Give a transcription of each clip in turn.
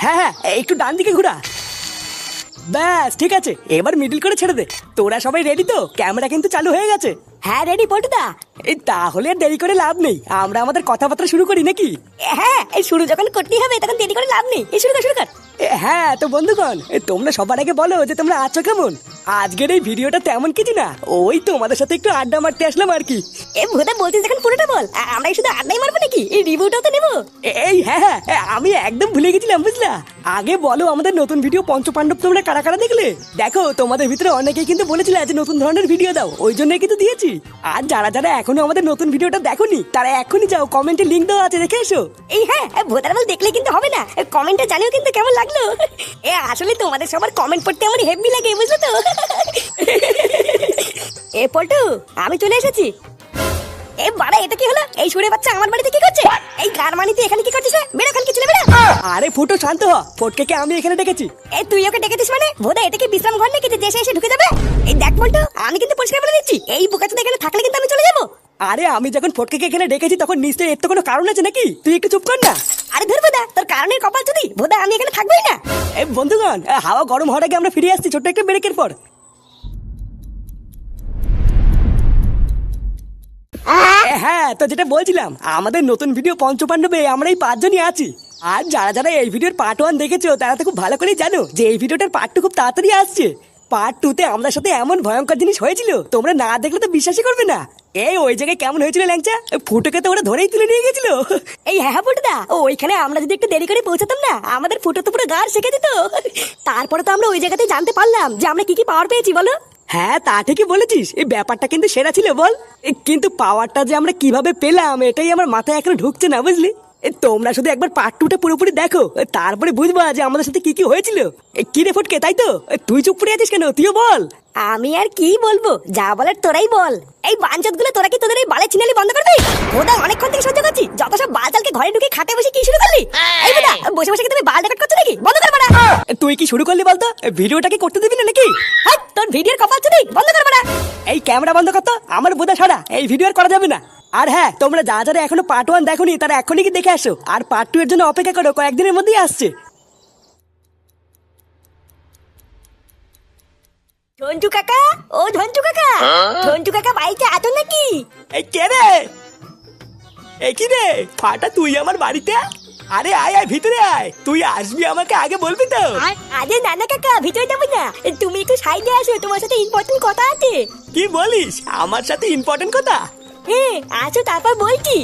হ্যাঁ হ্যাঁ, একটু ডান দিকে ঘোরা। ব্যাস ঠিক আছে, এবার মিডল করে ছেড়ে দে। তোরা সবাই রেডি তো? ক্যামেরা কিন্তু চালু হয়ে গেছে। হ্যাঁ রেডি পল্টুদা। এই তাহলে আর দেরি করে লাভ নেই, আমরা আমাদের কথাবার্তা শুরু করি নাকি? হ্যাঁ, এই শুরু যখন করতেই হবে তখন দেরি করে লাভ নেই। এই শুরু কর শুরু কর। হ্যাঁ তো বন্ধুগণ, তোমরা সবার আগে বলো যে তোমরা আছো কেমন। আজকের এই ভিডিওটা তেমন কিছু না, ওই তোমাদের সাথে একটু আড্ডা মারতে আসলাম আর কি। এ ভোদা বলছিস এখন পুরোটা বল, আমরা শুধু আড্ডাই মারবো নাকি? এই রিভিউটাও তো নেবো। এই হ্যাঁ হ্যাঁ, আমি একদম ভুলে গেছিলাম বুঝলা। আগে বলো আমাদের নতুন ভিডিও পঞ্চপাণ্ডব তোমরা কারা কারা দেখলে। দেখো তোমাদের ভিতরে অনেকেই কিন্তু বলেছিল যে নতুন ধরনের ভিডিও দাও, ওই জন্যই কিন্তু দিয়েছি। আর যারা যারা এখনো আমাদের নতুন ভিডিওটা দেখোনি তারা এখনই যাও, কমেন্টে লিংক দেওয়া আছে, দেখে এসো। এই হ্যাঁ, ভোদার বল দেখলে কিন্তু হবে না, কমেন্টে জানিও কিন্তু কেমন লাগলো। এ আসলে তোমাদের সবার কমেন্ট পড়তে আমার হেভি লাগে, বুঝলো তো? এ পল্টু, আমি চলে এসেছি। এ বাড়া, এটা কি হলো? এই সুরে বাচ্চা আমার বাড়িতে কি করছে? এই কার মানিতে এখানে কি করছিস? বেরো এখান কি চলে বেরো। আরে ফুটো শান্ত হ, ফটকে আমি এখানে ডেকেছি। এই তুই ওকে ডেকেছিস মানে? ভোদা এটা কি বিশ্রাম ঘর নাকি যে দেশে এসে ঢুকে যাবে? এই দেখ পল্টু, আমি কিন্তু পরিষ্কার বলে দিচ্ছি, এই বোকাচোদা এখানে থাকলে কিন্তু আমি চলে যাবো। আরে আমি যখন ফটকে এখানে ডেকেছি তখন নিশ্চয়ই এর তো কোনো কারণ আছে নাকি? তুই একটু চুপ কর না। আরে ধর ভোদা, তোর কারণের কপাল চুদি। ভোদা আমি এখানে থাকবোই না। এই বন্ধুগণ, হাওয়া গরম হওয়ার আগে আমরা ফিরে আসছি ছোট্ট একটা ব্রেকের পর। হ্যাঁ তো যেটা বলছিলাম, আমাদের নতুন ভিডিও পঞ্চপাণ্ডবে আমরা এই 5 জনই আছি। আর যারা যারা এই ভিডিওর পার্ট 1 দেখেছো তারা তো খুব ভালো করেই জানো যে এই ভিডিওটার পার্ট 2 খুব তাড়াতাড়ি আসছে। পার্ট 2 তে আমাদের সাথে এমন ভয়ঙ্কর জিনিস হয়েছিল তোমরা না দেখলে তো বিশ্বাসই করবে না। এই ওই জায়গায় কেমন হয়েছিল ল্যাংচা, ফুটোকে তো ওরা ধরেই তুলে নিয়ে গেছিল। এই হ্যাঁ পল্টুদা, ওইখানে আমরা যদি একটু দেরি করে পৌঁছাতাম না, আমাদের ফুটো তো পুরো গাড় শেখে দিত। তারপরে তো আমরা ওই জায়গাতে জানতে পারলাম যে আমরা কি কি পাওয়ার পেয়েছি, বলো? হ্যাঁ তা ঠিকই বলেছিস, এই ব্যাপারটা কিন্তু সেরা ছিল বল। কিন্তু পাওয়ারটা যে আমরা কিভাবে পেলাম এটাই আমার মাথায় এখনো ঢুকছে না বুঝলি। তোমরা শুধু একবার পার্ট 2টা পুরোপুরি দেখো, তারপরে বুঝবা যে আমাদের সাথে কি কি হয়েছিল। কি রে ফটকে, তাই তো? তুই চুপ করে আছিস কেন, তুইও বল। আমি আর কি বলবো, যা বলার তোরাই বল। এই বাঞ্চত গুলো তোরা কি তোদের এই বালে চিনালি বন্ধ করবি? ওটা অনেকক্ষণ থেকে সহ্য করছি, যত সব বালচালকে ঘরে ঢুকে খাটে বসে কি শুরু করলি? এই বোদা, বসে বসে কি তুমি বাল রেকর্ড করছো নাকি? বন্ধ কর বাড়া। তুই কি শুরু করলি বলতো? ভিডিওটাকে করতে দিবি না নাকি? হ্যাঁ, তোর ভিডিওর কপাল চুদি, বন্ধ কর বাড়া। এই ক্যামেরা বন্ধ করতো, আমার বোধা ছাড়া এই ভিডিও আর করা যাবে না। আর হ্যাঁ, তোমরা যা যারা এখনো পার্ট 1 দেখোনি তারা এখনই কি দেখে আসো, আর পার্ট 2 এর জন্য অপেক্ষা করো, কয়েকদিনের মধ্যেই আসছে। ঝন্টু কাকা, ও ঝন্টু কাকা, ঝন্টু কাকা বাড়িতে আছো নাকি? এই কে রে? এই কি রে ফাটা, তুই আমার বাড়িতে? আরে আয় আয়, ভিতরে আয়। তুই আসবি আমাকে আগে বলবি তো। আরে না না কাকা, ভিতরে যাবো না, তুমি একটু সাইডে আসো, তোমার সাথে ইম্পর্টেন্ট কথা আছে। কি বলিস? আমার সাথে ইম্পর্টেন্ট কথা? হ্যাঁ আসো, তারপর বলছি।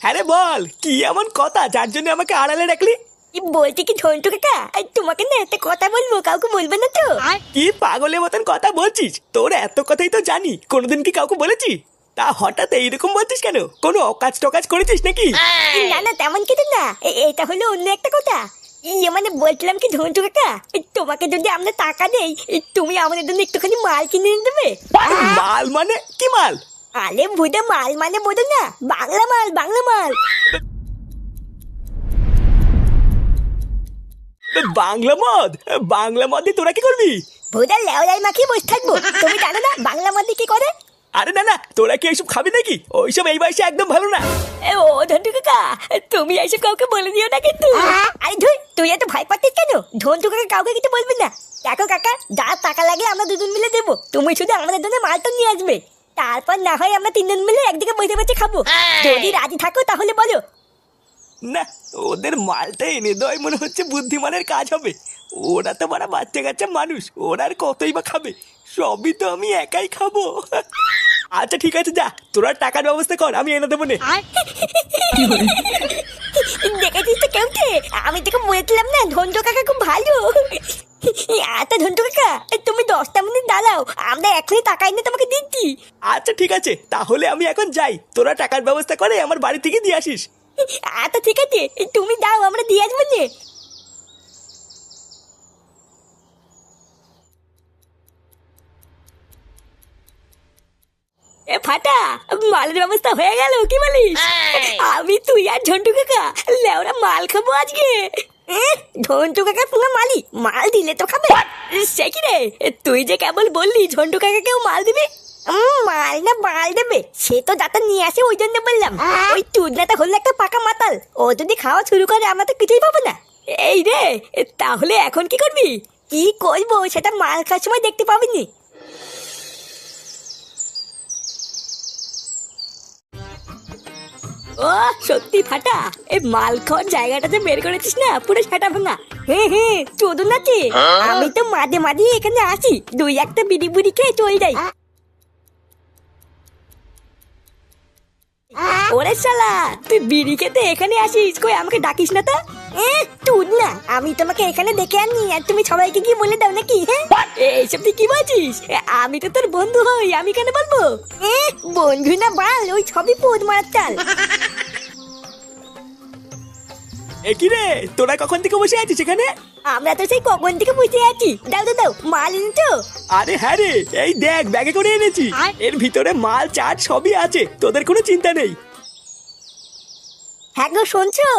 হ্যাঁ রে বল, কি এমন কথা যার জন্য আমাকে আড়ালে রাখলি? বলছি কি ঝন্টু কাকা, তোমাকে না একটা কথা বলবো, কাউকে বলবে না তো? কি পাগলের মতন কথা বলছিস? তোর এত কথাই তো জানি, কোনোদিন কি কাউকে বলেছি? তা হঠাৎ এইরকম বলছিস কেন? কোনো অকাজ টকাজ করেছিস নাকি? না না, তেমন কিছু না, এটা হলো অন্য একটা কথা। ইয়ে মানে বলছিলাম কি ঝন্টু কাকা, তোমাকে যদি আমরা টাকা দেই, তুমি আমাদের জন্য একটুখানি মাল কিনে এনে দেবে। মাল মানে কি মাল? আরে বুঝে মাল মানে বোঝো না, বাংলা মাল, বাংলা মাল। বাংলা মদ? বাংলা মদ দিয়ে তোরা কি করবি? ভুদা লেওলাই মাখিয়ে বসে থাকবো, তুমি জানো না বাংলা মধ্যে কি করে? আরে না না, তোরা কি এইসব খাবি নাকি? ওইসব এই বয়সে একদম ভালো না। ও ঝন্টু কাকা, তুমি এইসব কাউকে বলে দিও না কিন্তু। আরে ধুই, তুই এত ভয় পাচ্ছিস কেন? ঝন্টু কাকা কাউকে কিছু বলবি না। দেখো কাকা, যা টাকা লাগে আমরা দুজন মিলে দেবো, তুমি শুধু আমাদের জন্য মালটা নিয়ে আসবে। তারপর না হয় আমরা তিনজন মিলে একদিকে বসে বসে খাবো। যদি রাজি থাকো তাহলে বলো। না, ওদের মালটা এনে দেওয়াই মনে হচ্ছে বুদ্ধিমানের কাজ হবে। ওরা তো বড় বাচ্চা কাচ্চা মানুষ, ওরা আর কতই বা খাবে? সবই তো আমি একাই খাবো। আচ্ছা ঠিক আছে, যা তোরা টাকার ব্যবস্থা কর, আমি এনে দেবো নে। দেখেছিস তো কেউকে, আমি তোকে বলেছিলাম না ঝন্টু কাকা খুব ভালো। আচ্ছা ঝন্টু কাকা, তুমি 10টা মিনিট দাঁড়াও, আমরা এখনই টাকা এনে তোমাকে দিচ্ছি। আচ্ছা ঠিক আছে, তাহলে আমি এখন যাই, তোরা টাকার ব্যবস্থা করে আমার বাড়ি থেকে দিয়ে আসিস। আচ্ছা ঠিক আছে, তুমি দাও, আমরা দিয়ে আসবো নে। এ ফাটা, মালের ব্যবস্থা হয়ে গেল, কি বলিস? আমি তুই আর ঝন্টু কাকা লেওরা মাল খাবো আজকে। ঝন্টু কাকা পুরো মালি, মাল দিলে তো খাবে। সে কি রে, তুই যে কেবল বললি ঝন্টু কাকা কেউ মাল দিবি? মাল না মাল দেবে সে তো যাতে নিয়ে আসে ওই জন্য বললাম। ওই চুদনাটা হলো একটা পাকা মাতাল, ও যদি খাওয়া শুরু করে আমরা তো কিছুই পাবো না। এই রে, তাহলে এখন কি করবি? কি করবো সেটা মাল খাওয়ার সময় দেখতে পাবিনি। ও সত্যি ফাটা, এই মাল খাওয়ার জায়গাটাতে বের করেছিস না, পুরো ফাটা ভাঙা। হ্যাঁ চোদন আছে। আমি তো মাঝে মাঝে এখানে আসি, দুই একটা বিড়ি বুড়ি খেয়ে চলে যাই। ওরে শালা, তুই বিড়ি খেতে এখানে আসিস, কই আমাকে ডাকিস না তো? তুই না, আমি তোমাকে এখানে দেখে আনি আর তুমি সবাইকে কি বলে দাও নাকি? হ্যাঁ এইসব তুই কি বলছিস? আমি তো তোর বন্ধু হই, আমি কেন বলবো? বন্ধু না বাল, ওই সবই পোদ মারার চাল। কি রে, তোরা কখন থেকে বসে আছিস এখানে? আমরা তো সেই কখন থেকে বসে আছি। দাও দাও দাও, মাল এনেছো? আরে হ্যাঁ রে, এই দেখ ব্যাগে করে এনেছি। এর ভিতরে মাল চাট সবই আছে, তোদের কোনো চিন্তা নেই। হ্যাঁ গো শুনছো?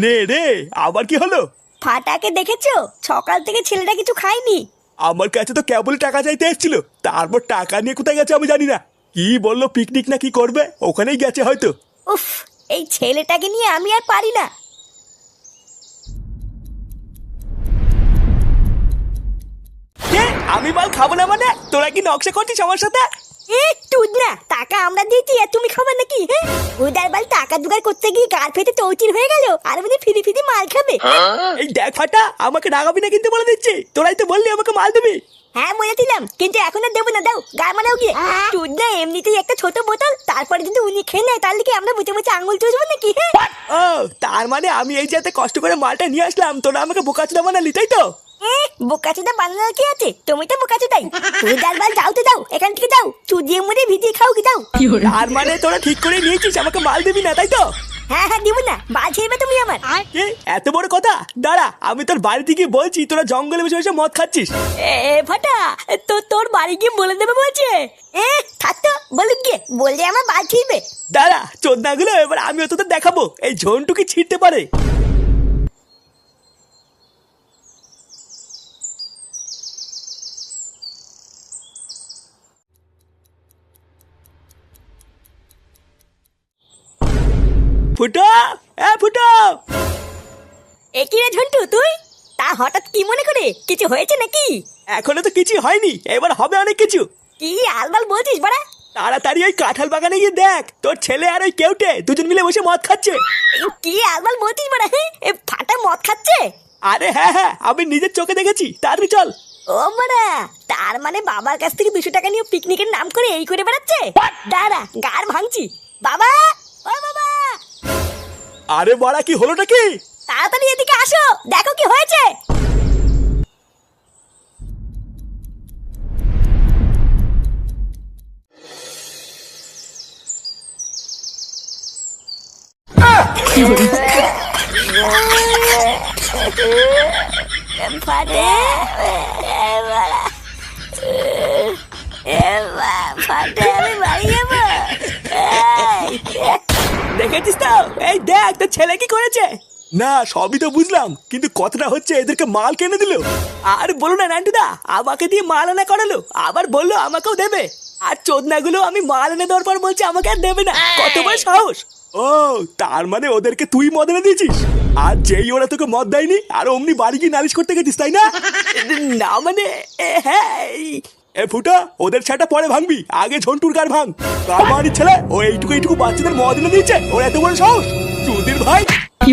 নে রে, আবার কি হলো? ফাটাকে দেখেছো? সকাল থেকে ছেলেটা কিছু খায়নি। আমার কাছে তো কেবল টাকা চাইতে এসেছিল, তারপর টাকা নিয়ে কোথায় গেছে আমি জানি না। কি বললো পিকনিক না কি করবে, ওখানেই গেছে হয়তো। উফ, এই ছেলেটাকে নিয়ে আমি আর পারি না। আমি মাল খাবো না মানে? তোরা কি নকশা করছিস আমার সাথে? তুই না, টাকা আমরা দিয়েছি আর তুমি খাবে নাকি? উদার বাল টাকা জোগাড় করতে গিয়ে গাল ফেটে চৌচির হয়ে গেল, আর উনি ফিরি ফিরি মাল খাবে। এই দেখ ফাটা, আমাকে রাগাবি না কিন্তু বলে দিচ্ছি। তোরাই তো বললি আমাকে মাল দিবি। হ্যাঁ বলেছিলাম, কিন্তু এখন আর দেবো না। দাও গা মারাও গিয়ে। তুই না এমনিতেই একটা ছোট বোতল, তারপরে যদি উনি খেয়ে নেয় তাহলে কি আমরা বুঝে বুঝে আঙুল চুষবো নাকি? ও তার মানে আমি এই যে এত কষ্ট করে মালটা নিয়ে আসলাম, তোরা আমাকে বোকাচোদা বানালি তাই তো? বোকাচোদা বানানোর কি আছে? তুমি তো বোকাচোদাই। উদার বাল যাও তো দাও, এখান থেকে যাও, চুদিয়ে মুড়ে ভিজিয়ে খাও কি দাও। তার মানে তোরা ঠিক করে নিয়েছিস আমাকে মাল দিবি না তাই তো? হ্যাঁ হ্যাঁ দিব না, বাল ছেড়বে তুমি আমার। এত বড় কথা? দাঁড়া, আমি তোর বাড়িতে গিয়ে বলছি তোরা জঙ্গলে বসে বসে মদ খাচ্ছিস। ফাটা, তো তোর বাড়ি গিয়ে বলে দেবে বলছে। থাকতো বলুক গিয়ে, বললে আমার বাল ছিড়বে। দাঁড়া চোদনাগুলো, এবার আমিও তোদের দেখাবো এই ঝোনটুকি ছিঁড়তে পারে। ফুটো, ফুটো। একই রে ঝন্টু তুই? তা হঠাৎ কি মনে করে, কিছু হয়েছে নাকি? এখনো তো কিছু হয়নি, এবার হবে অনেক কিছু। কি আলবাল বলছিস বাড়া? তাড়াতাড়ি ওই কাঁঠাল বাগানে গিয়ে দেখ, তোর ছেলে আর ওই কেউটে দুজন মিলে বসে মদ খাচ্ছে। কি আলবাল বলছিস বাড়া? ফাটা মদ খাচ্ছে? আরে হ্যাঁ হ্যাঁ, আমি নিজের চোখে দেখেছি, তাড়াতাড়ি চল। ও বাড়া, তার মানে বাবার কাছ থেকে 200 টাকা নিয়ে পিকনিকের নাম করে এই করে বেড়াচ্ছে? দাঁড়া গার ভাঙছি। বাবা, ও বাবা। আরে বড়া, কি হলোটা কি? তাড়াতাড়ি এদিকে আসো, দেখো কি হয়েছে। ফাটে ফাটে, আমি বাড়ি যাবো। দেখেছিস তো, এই দেখ তোর ছেলে কি করেছে। না সবই তো বুঝলাম, কিন্তু কথাটা হচ্ছে এদেরকে মাল কিনে দিল। আর বলো না নান্টুদা, আমাকে দিয়ে মাল আনা করালো, আবার বললো আমাকেও দেবে। আর চোদনাগুলো আমি মাল এনে দেওয়ার পর বলছে আমাকে আর দেবে না। কত বড় সাহস! ও তার মানে ওদেরকে তুই মদ এনে দিয়েছিস, আর যেই ওরা তোকে মদ দেয়নি আর অমনি বাড়ি গিয়ে নালিশ করতে গেছিস তাই না? না মানে হ্যাঁ। ফুটা, ওদের ছাটা পরে ভাঙবি, আগে ঝন্টুর গার ভাঙ। কার বাড়ির ছেলে ও এইটুকু বাচ্চাদের মদ এনে দিয়েছে, ওর এত বড় সাহস! চুদির ভাই। কি